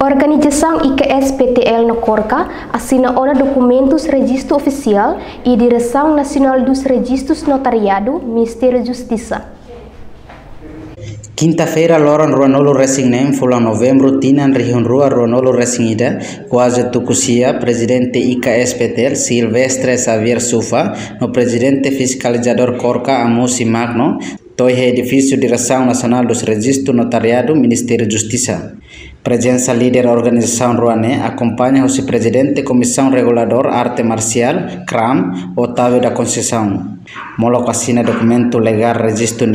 Organização IKS-PTL no Corca assina ona documentos registro oficial e Direção Nacional dos Registros Notariado, Ministério da Justiça. Quinta-feira, Loran Ruanolo Racing Nem, Fulan Novembro, Tinan Rion Rua Ruanolo Racing Ida, quase Tucusia, presidente IKS-PTL, Silvestre Xavier Sufa, no presidente fiscalizador Corca, Amusi Magno, Toihe Edifício Direção Nacional dos Registros Notariado, Ministério da Justiça. Presença líder da organização Ruané acompanha o presidente da Comissão Regulador Arte Marcial, CRAM, Otávio da Conceição. Moloco assina documento legal registro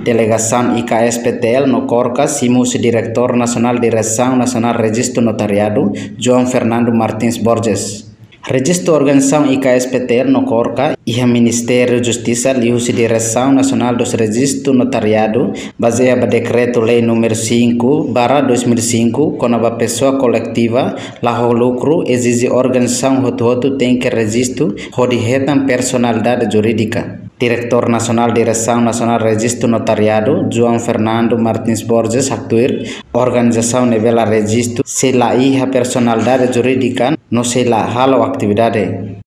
delegação IKS-PTL no Corca, Simus diretor nacional de Direção Nacional Registro Notariado, João Fernando Martins Borges. Registro Organização IKS-PTL no Corca e o Ministério da Justiça liu-se Direção Nacional dos Registros Notariado, baseado no Decreto-Lei número 5/2005, quando a pessoa coletiva, lá o lucro, exige organização roto tem que registro, onde retam personalidade jurídica. Diretor Nacional de Direção Nacional Registro Notariado, João Fernando Martins Borges, actuir, organização nivela registro, se lá a personalidade jurídica, não se lá halo atividade.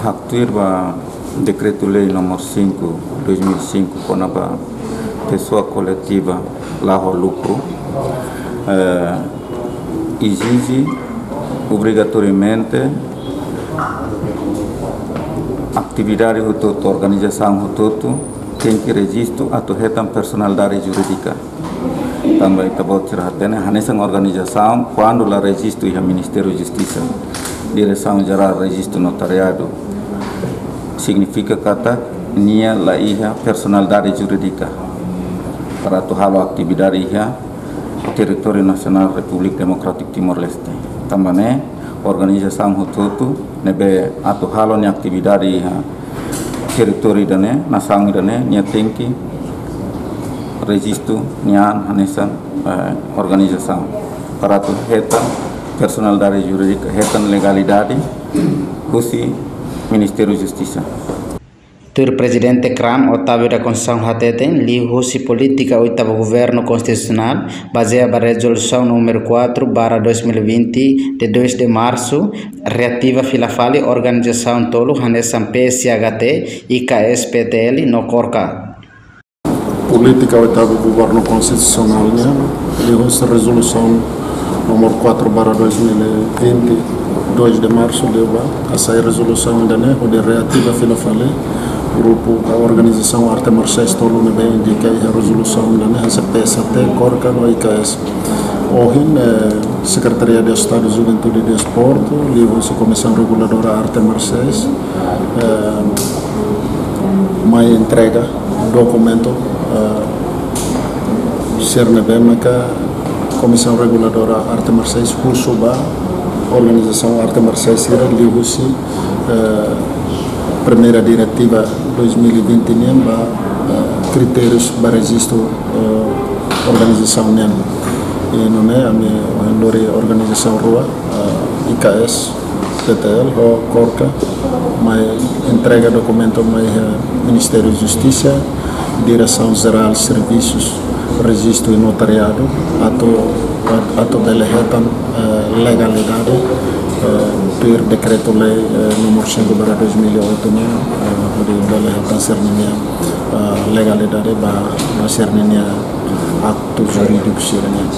Actuir ba Decreto-Lei número 5/2005, quando a pessoa coletiva, lá o lucro, exige obrigatoriamente atividade do organização do tem que registro a toda personalidade jurídica. Também está bom tirar nessa organização quando lá registro o Ministério da Justiça, Direção Geral Registro Notariado, significa que nia lá personalidade jurídica para toda a atividade território nacional República Democrática Timor-Leste. Também organização hututu nebe atu halo ni atividade território dane nação dane nia tenki registro nia nessa organização para tu hetan personalidade jurídica hetan legalidade husi Ministério da Justiça. Tur presidente CRAM Otávio da Conceição Hateten li husi política oitavo governo constitucional baseada na resolução número 4/2020 de 2 de março relativa filafali organização tolo hanesan PSHT IKS-PTL no Corca. Política oitavo governo constitucional li husi resolução número 4/2020 2 de março leva a sair resolução da de relativa filafali grupo da organização Arte Marciais tolo me bem indica a resolução da PSHT Corca no IKS. Hoje, Secretaria de Estado de Juventude e Desporto, livro-se Comissão Reguladora Arte Marciais, mais entrega documento cerne bem que Comissão Reguladora Arte Marciais Husuba, Organização Arte Marciais livro-se primeira diretiva 2020 critérios para registro organização e não é a minha organização rua IKS PTL ou Corca mas entrega documento mais Ministério da Justiça, Direção Geral de Serviços, Registro e Notariado ato delegetam legalidade per Decreto-Lei número 5/2008 onde delegetam serninia legalidade para serninia acto jurídico serninia.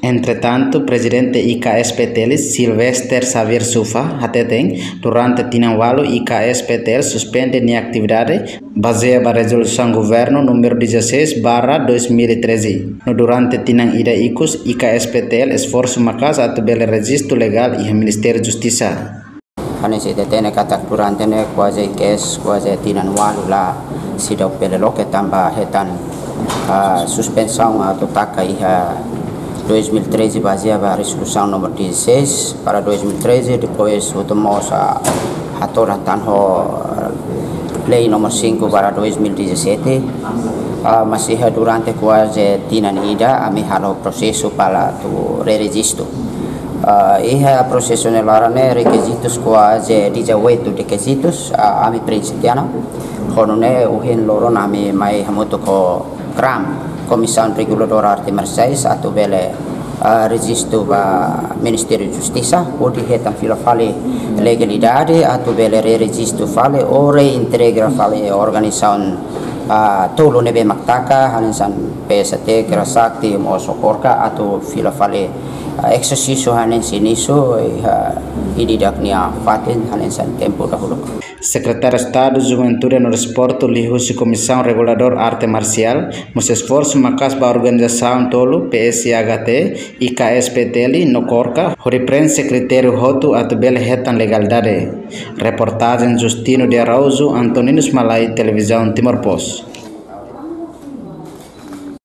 Entretanto, presidente IKS-PTL Silvestre Xavier Sufa Hateten durante Tinanwalo IKS-PTL suspende a atividade baseada na resolução governo número 16/2013. Durante Tinan Ida Icus IKS-PTL esforço macas atubele registro legal e Ministério da Justiça. Hanesi detene katak durante ne quase IKS quase Tinanwalo lá sida pele loke tamba hetan suspensão atotaka iha 2013 baseada na resolução número 16 para 2013, depois retomamos a tanho lei número 5/2017, masih durante quase tinan ida kami halo processo para tu re-registro. Iha processo nelarane requisitos quase 18 requisitos ami principiano, honone uhin loron ami mai hamuto ko CRAM Comissão Reguladora Arte Marciais atau bele registro ba Ministério de Justiça pode retam fila fale legalidade atu belere registro fale ore integra fale organização tolo nebe maktaka halensan PST kerasakti mo sokorka atu fila fale exercício hanen siniso ididaknia fatin halensan tempo dahulu. Secretário de Estado de Juventude no Desporto, Lihusi Comissão Regulador Arte Marcial, nos esforços macas ba organização tolo PSHT e KSPTL no Corca, repreende critério roto at bel hetan legalidade. Reportagem Justino de Araujo, Antoninos Malai, Televisão Timor Post.